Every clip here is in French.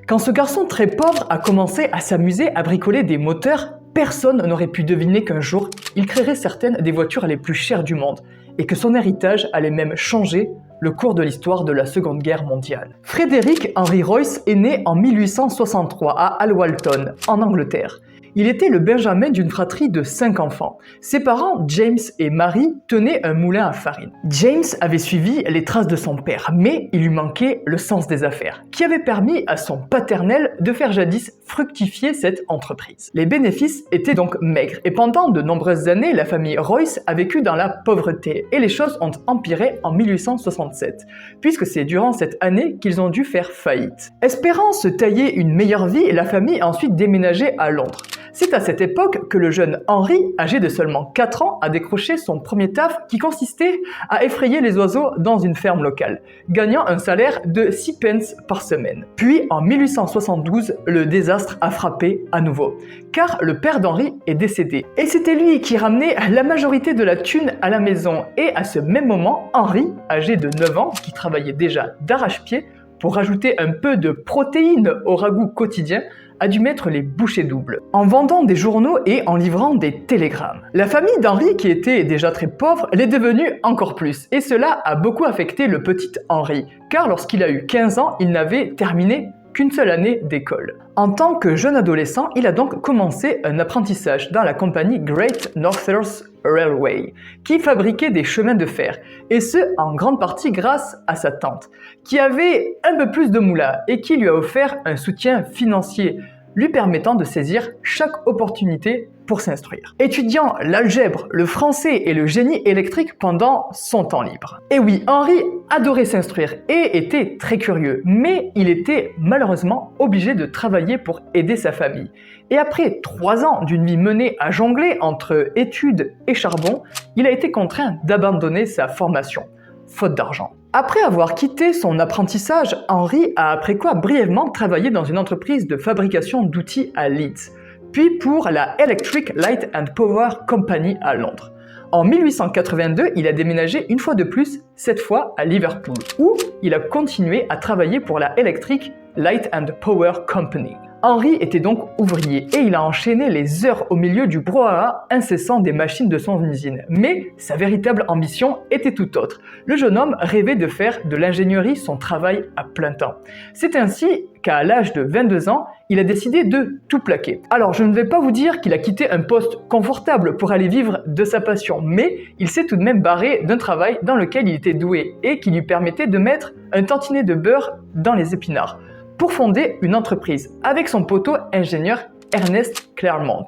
Quand ce garçon très pauvre a commencé à s'amuser à bricoler des moteurs, personne n'aurait pu deviner qu'un jour, il créerait certaines des voitures les plus chères du monde, et que son héritage allait même changer le cours de l'histoire de la Seconde Guerre mondiale. Frederick Henry Royce est né en 1863 à Alwalton, en Angleterre. Il était le benjamin d'une fratrie de 5 enfants. Ses parents, James et Mary, tenaient un moulin à farine. James avait suivi les traces de son père, mais il lui manquait le sens des affaires, qui avait permis à son paternel de faire jadis fructifier cette entreprise. Les bénéfices étaient donc maigres, et pendant de nombreuses années, la famille Royce a vécu dans la pauvreté, et les choses ont empiré en 1867, puisque c'est durant cette année qu'ils ont dû faire faillite. Espérant se tailler une meilleure vie, la famille a ensuite déménagé à Londres. C'est à cette époque que le jeune Henry, âgé de seulement 4 ans, a décroché son premier taf qui consistait à effrayer les oiseaux dans une ferme locale, gagnant un salaire de 6 pence par semaine. Puis, en 1872, le désastre a frappé à nouveau, car le père d'Henry est décédé. Et c'était lui qui ramenait la majorité de la thune à la maison. Et à ce même moment, Henry, âgé de 9 ans, qui travaillait déjà d'arrache-pied, pour rajouter un peu de protéines au ragoût quotidien, a dû mettre les bouchées doubles, en vendant des journaux et en livrant des télégrammes. La famille d'Henry, qui était déjà très pauvre, l'est devenue encore plus, et cela a beaucoup affecté le petit Henry, car lorsqu'il a eu 15 ans, il n'avait terminé qu'une seule année d'école. En tant que jeune adolescent, il a donc commencé un apprentissage dans la compagnie Great Northern Railway, qui fabriquait des chemins de fer, et ce en grande partie grâce à sa tante, qui avait un peu plus de moula et qui lui a offert un soutien financier, lui permettant de saisir chaque opportunité pour s'instruire. Étudiant l'algèbre, le français et le génie électrique pendant son temps libre. Et oui, Henry adorait s'instruire et était très curieux, mais il était malheureusement obligé de travailler pour aider sa famille. Et après 3 ans d'une vie menée à jongler entre études et charbon, il a été contraint d'abandonner sa formation, faute d'argent. Après avoir quitté son apprentissage, Henry a après quoi brièvement travaillé dans une entreprise de fabrication d'outils à Leeds, puis pour la Electric Light and Power Company à Londres. En 1882, il a déménagé une fois de plus, cette fois à Liverpool, où il a continué à travailler pour la Electric Light and Power Company. Henry était donc ouvrier et il a enchaîné les heures au milieu du brouhaha incessant des machines de son usine. Mais sa véritable ambition était tout autre. Le jeune homme rêvait de faire de l'ingénierie son travail à plein temps. C'est ainsi qu'à l'âge de 22 ans, il a décidé de tout plaquer. Alors je ne vais pas vous dire qu'il a quitté un poste confortable pour aller vivre de sa passion, mais il s'est tout de même barré d'un travail dans lequel il était doué et qui lui permettait de mettre un tantinet de beurre dans les épinards, pour fonder une entreprise avec son poteau ingénieur Ernest Claremont,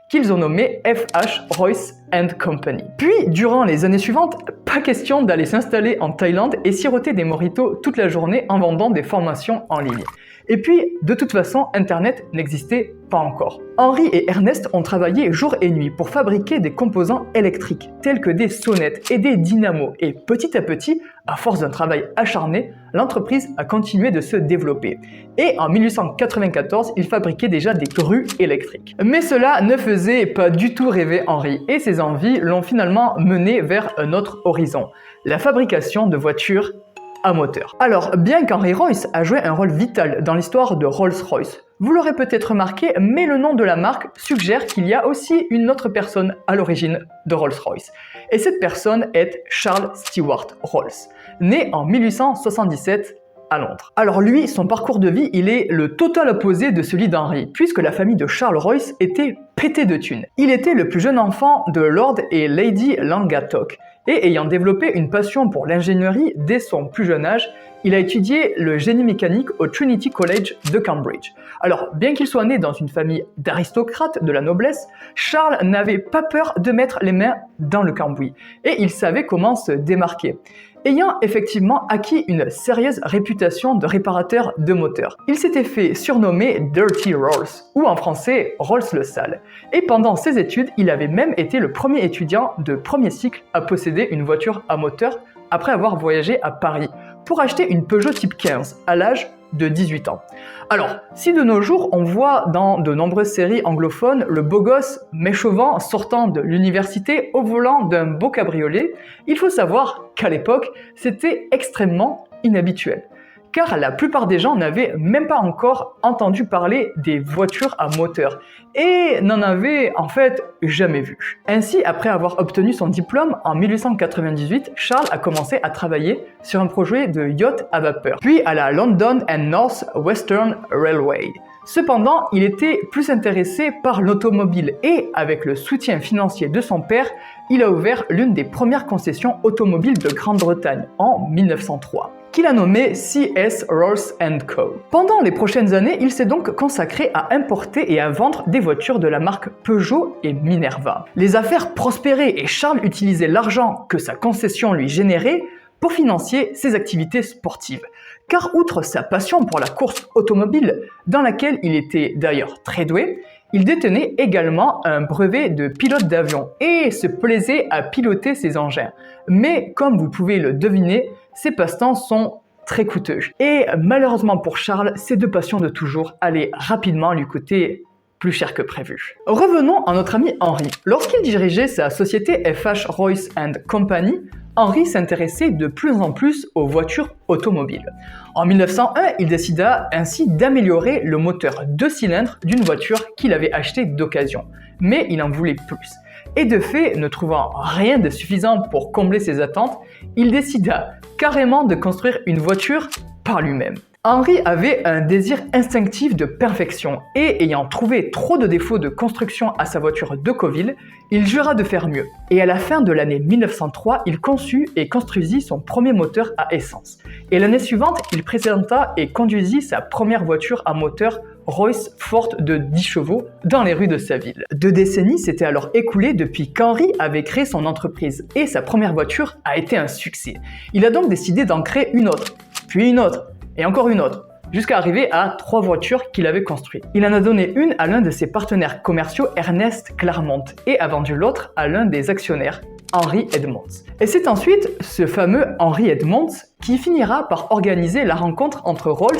qu'ils ont nommé FH Royce & Company. Puis, durant les années suivantes, pas question d'aller s'installer en Thaïlande et siroter des mojitos toute la journée en vendant des formations en ligne. Et puis, de toute façon, Internet n'existait pas encore. Henry et Ernest ont travaillé jour et nuit pour fabriquer des composants électriques, tels que des sonnettes et des dynamos. Et petit à petit, à force d'un travail acharné, l'entreprise a continué de se développer. Et en 1894, ils fabriquaient déjà des grues électriques. Mais cela ne faisait pas du tout rêver Henry, et ses envies l'ont finalement mené vers un autre horizon, la fabrication de voitures à moteur. Alors, bien qu'Henry Royce a joué un rôle vital dans l'histoire de Rolls-Royce, vous l'aurez peut-être remarqué, mais le nom de la marque suggère qu'il y a aussi une autre personne à l'origine de Rolls-Royce. Et cette personne est Charles Stewart Rolls, né en 1877 à Londres. Alors lui, son parcours de vie, il est le total opposé de celui d'Henry, puisque la famille de Charles Royce était pétée de thunes. Il était le plus jeune enfant de Lord et Lady Langatock, et ayant développé une passion pour l'ingénierie dès son plus jeune âge, il a étudié le génie mécanique au Trinity College de Cambridge. Alors, bien qu'il soit né dans une famille d'aristocrates de la noblesse, Charles n'avait pas peur de mettre les mains dans le cambouis, et il savait comment se démarquer, ayant effectivement acquis une sérieuse réputation de réparateur de moteurs. Il s'était fait surnommer Dirty Rolls, ou en français Rolls le sale. Et pendant ses études, il avait même été le premier étudiant de premier cycle à posséder une voiture à moteur après avoir voyagé à Paris pour acheter une Peugeot Type 15 à l'âge de 18 ans. Alors, si de nos jours on voit dans de nombreuses séries anglophones le beau gosse méchauvant sortant de l'université au volant d'un beau cabriolet, il faut savoir qu'à l'époque, c'était extrêmement inhabituel. car la plupart des gens n'avaient même pas encore entendu parler des voitures à moteur et n'en avaient en fait jamais vu. Ainsi, après avoir obtenu son diplôme en 1898, Charles a commencé à travailler sur un projet de yacht à vapeur, puis à la London and North Western Railway. Cependant, il était plus intéressé par l'automobile et, avec le soutien financier de son père, il a ouvert l'une des premières concessions automobiles de Grande-Bretagne en 1903, qu'il a nommée C.S. Rolls & Co. Pendant les prochaines années, il s'est donc consacré à importer et à vendre des voitures de la marque Peugeot et Minerva. Les affaires prospéraient et Charles utilisait l'argent que sa concession lui générait pour financer ses activités sportives. Car outre sa passion pour la course automobile, dans laquelle il était d'ailleurs très doué, il détenait également un brevet de pilote d'avion et se plaisait à piloter ses engins. Mais comme vous pouvez le deviner, ses passe-temps sont très coûteux. Et malheureusement pour Charles, ces deux passions de toujours allaient rapidement lui coûter plus cher que prévu. Revenons à notre ami Henry. Lorsqu'il dirigeait sa société FH Royce & Company, Henry s'intéressait de plus en plus aux voitures automobiles. En 1901, il décida ainsi d'améliorer le moteur 2 cylindres d'une voiture qu'il avait achetée d'occasion. Mais il en voulait plus. Et de fait, ne trouvant rien de suffisant pour combler ses attentes, il décida carrément de construire une voiture par lui-même. Henry avait un désir instinctif de perfection et, ayant trouvé trop de défauts de construction à sa voiture de Deauville, il jura de faire mieux. Et à la fin de l'année 1903, il conçut et construisit son premier moteur à essence. Et l'année suivante, il présenta et conduisit sa première voiture à moteur Royce forte de 10 chevaux dans les rues de sa ville. 2 décennies s'étaient alors écoulées depuis qu'Henry avait créé son entreprise et sa première voiture a été un succès. Il a donc décidé d'en créer une autre, puis une autre, et encore une autre, jusqu'à arriver à 3 voitures qu'il avait construites. Il en a donné une à l'un de ses partenaires commerciaux, Ernest Claremont, et a vendu l'autre à l'un des actionnaires, Henry Edmonds. Et c'est ensuite ce fameux Henry Edmonds qui finira par organiser la rencontre entre Rolls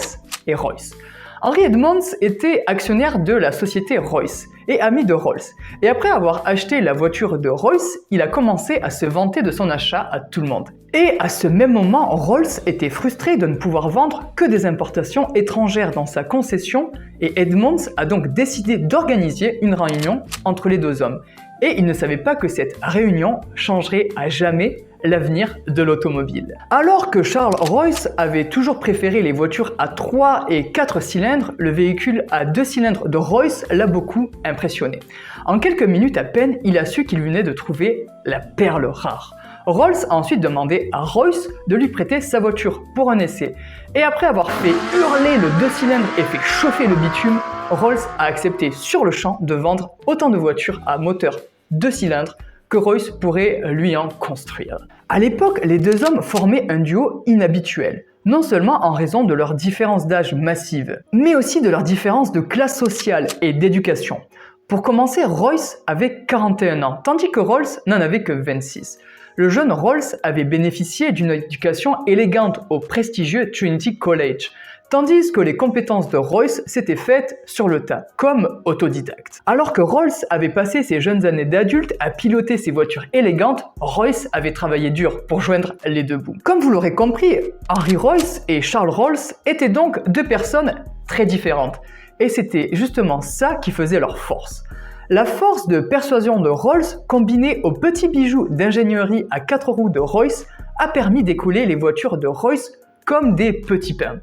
et Royce. Henry Edmonds était actionnaire de la société Royce et ami de Rolls. Et après avoir acheté la voiture de Royce, il a commencé à se vanter de son achat à tout le monde. Et à ce même moment, Rolls était frustré de ne pouvoir vendre que des importations étrangères dans sa concession et Edmonds a donc décidé d'organiser une réunion entre les deux hommes. Et il ne savait pas que cette réunion changerait à jamais l'avenir de l'automobile. Alors que Charles Royce avait toujours préféré les voitures à 3 et 4 cylindres, le véhicule à 2 cylindres de Royce l'a beaucoup impressionné. En quelques minutes à peine, il a su qu'il venait de trouver la perle rare. Rolls a ensuite demandé à Royce de lui prêter sa voiture pour un essai. Et après avoir fait hurler le 2 cylindres et fait chauffer le bitume, Rolls a accepté sur le champ de vendre autant de voitures à moteur 2 cylindres que Royce pourrait lui en construire. À l'époque, les deux hommes formaient un duo inhabituel, non seulement en raison de leur différence d'âge massive, mais aussi de leur différence de classe sociale et d'éducation. Pour commencer, Royce avait 41 ans, tandis que Rolls n'en avait que 26. Le jeune Rolls avait bénéficié d'une éducation élégante au prestigieux Trinity College, tandis que les compétences de Royce s'étaient faites sur le tas, comme autodidacte. Alors que Rolls avait passé ses jeunes années d'adulte à piloter ses voitures élégantes, Royce avait travaillé dur pour joindre les deux bouts. Comme vous l'aurez compris, Henry Royce et Charles Rolls étaient donc deux personnes très différentes. Et c'était justement ça qui faisait leur force. La force de persuasion de Rolls, combinée aux petits bijoux d'ingénierie à 4 roues de Royce, a permis d'écouler les voitures de Royce comme des petits pains.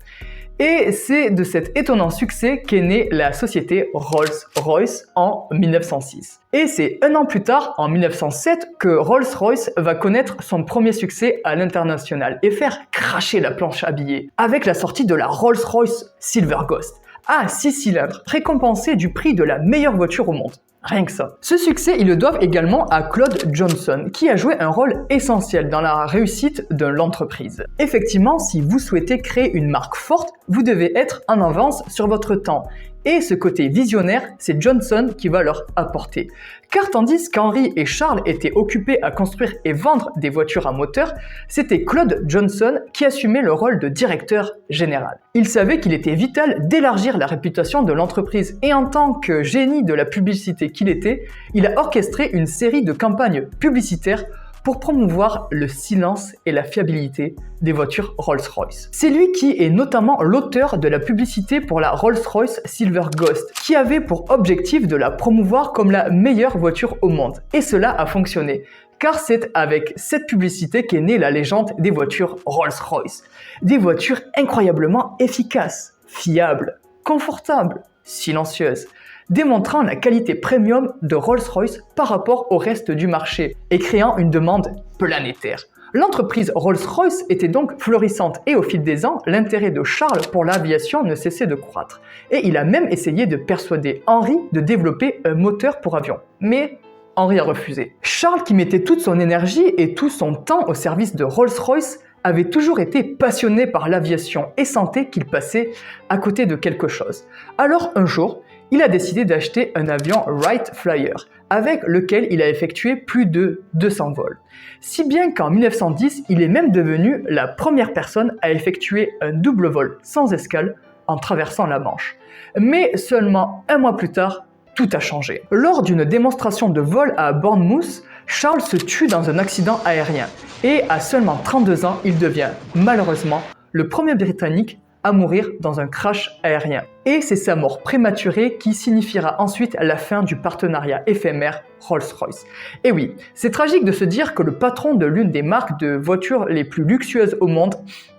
Et c'est de cet étonnant succès qu'est née la société Rolls-Royce en 1906. Et c'est un an plus tard, en 1907, que Rolls-Royce va connaître son premier succès à l'international et faire cracher la planche à billets avec la sortie de la Rolls-Royce Silver Ghost à 6 cylindres, récompensée du prix de la meilleure voiture au monde. Rien que ça. Ce succès, ils le doivent également à Claude Johnson, qui a joué un rôle essentiel dans la réussite de l'entreprise. Effectivement, si vous souhaitez créer une marque forte, vous devez être en avance sur votre temps. Et ce côté visionnaire, c'est Johnson qui va leur apporter. Car tandis qu'Henry et Charles étaient occupés à construire et vendre des voitures à moteur, c'était Claude Johnson qui assumait le rôle de directeur général. Il savait qu'il était vital d'élargir la réputation de l'entreprise et en tant que génie de la publicité qu'il était, il a orchestré une série de campagnes publicitaires pour promouvoir le silence et la fiabilité des voitures Rolls-Royce. C'est lui qui est notamment l'auteur de la publicité pour la Rolls-Royce Silver Ghost, qui avait pour objectif de la promouvoir comme la meilleure voiture au monde. Et cela a fonctionné, car c'est avec cette publicité qu'est née la légende des voitures Rolls-Royce. Des voitures incroyablement efficaces, fiables, confortables, silencieuses, démontrant la qualité premium de Rolls-Royce par rapport au reste du marché et créant une demande planétaire. L'entreprise Rolls-Royce était donc florissante et au fil des ans, l'intérêt de Charles pour l'aviation ne cessait de croître. Et il a même essayé de persuader Henry de développer un moteur pour avion. Mais Henry a refusé. Charles, qui mettait toute son énergie et tout son temps au service de Rolls-Royce, avait toujours été passionné par l'aviation et sentait qu'il passait à côté de quelque chose. Alors un jour, il a décidé d'acheter un avion Wright Flyer, avec lequel il a effectué plus de 200 vols. Si bien qu'en 1910, il est même devenu la première personne à effectuer un double vol sans escale en traversant la Manche. Mais seulement un mois plus tard, tout a changé. Lors d'une démonstration de vol à Bournemouth, Charles se tue dans un accident aérien et à seulement 32 ans, il devient malheureusement le premier Britannique à mourir dans un crash aérien. Et c'est sa mort prématurée qui signifiera ensuite la fin du partenariat éphémère Rolls-Royce. Et oui, c'est tragique de se dire que le patron de l'une des marques de voitures les plus luxueuses au monde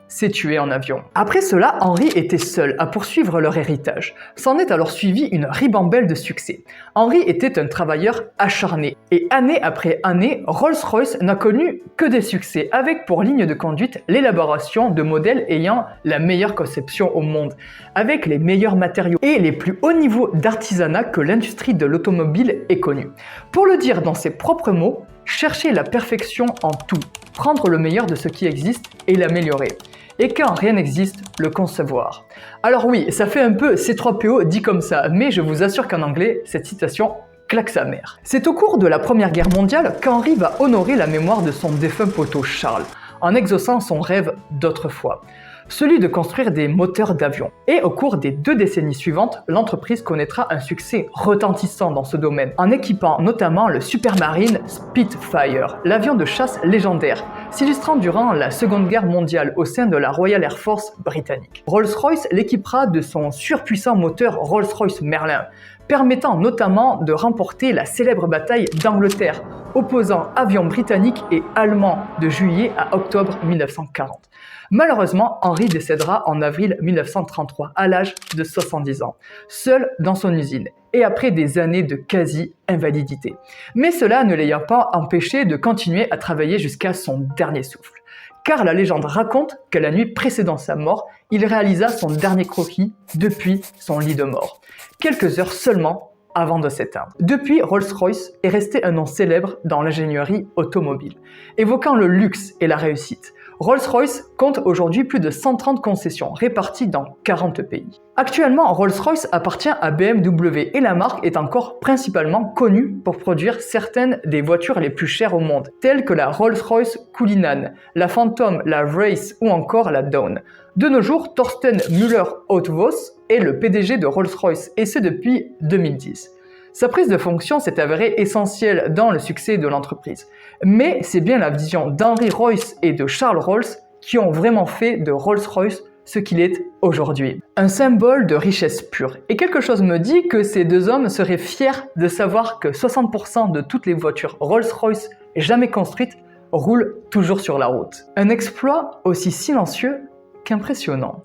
s'est tué en avion. Après cela, Henry était seul à poursuivre leur héritage. S'en est alors suivi une ribambelle de succès. Henry était un travailleur acharné et année après année, Rolls-Royce n'a connu que des succès avec pour ligne de conduite l'élaboration de modèles ayant la meilleure conception au monde, avec les meilleurs matériaux et les plus hauts niveaux d'artisanat que l'industrie de l'automobile ait connu. Pour le dire dans ses propres mots, chercher la perfection en tout, prendre le meilleur de ce qui existe et l'améliorer. Et quand rien n'existe, le concevoir. Alors oui, ça fait un peu C3PO dit comme ça, mais je vous assure qu'en anglais, cette citation claque sa mère. C'est au cours de la Première Guerre mondiale qu'Henry va honorer la mémoire de son défunt poteau Charles, en exaucant son rêve d'autrefois, celui de construire des moteurs d'avion. Et au cours des 2 décennies suivantes, l'entreprise connaîtra un succès retentissant dans ce domaine, en équipant notamment le Supermarine Spitfire, l'avion de chasse légendaire, s'illustrant durant la Seconde Guerre mondiale au sein de la Royal Air Force britannique. Rolls-Royce l'équipera de son surpuissant moteur Rolls-Royce Merlin, permettant notamment de remporter la célèbre bataille d'Angleterre, opposant avions britanniques et allemands de juillet à octobre 1940. Malheureusement, Henry décédera en avril 1933 à l'âge de 70 ans, seul dans son usine et après des années de quasi-invalidité. Mais cela ne l'ayant pas empêché de continuer à travailler jusqu'à son dernier souffle. Car la légende raconte que la nuit précédant sa mort, il réalisa son dernier croquis depuis son lit de mort, quelques heures seulement avant de s'éteindre. Depuis, Rolls-Royce est resté un nom célèbre dans l'ingénierie automobile, évoquant le luxe et la réussite. Rolls-Royce compte aujourd'hui plus de 130 concessions réparties dans 40 pays. Actuellement, Rolls-Royce appartient à BMW et la marque est encore principalement connue pour produire certaines des voitures les plus chères au monde, telles que la Rolls-Royce Cullinan, la Phantom, la Wraith ou encore la Dawn. De nos jours, Thorsten Müller-Ötvös est le PDG de Rolls-Royce et ce depuis 2010. Sa prise de fonction s'est avérée essentielle dans le succès de l'entreprise. Mais c'est bien la vision d'Henry Royce et de Charles Rolls qui ont vraiment fait de Rolls-Royce ce qu'il est aujourd'hui. Un symbole de richesse pure. Et quelque chose me dit que ces 2 hommes seraient fiers de savoir que 60% de toutes les voitures Rolls-Royce jamais construites roulent toujours sur la route. Un exploit aussi silencieux qu'impressionnant.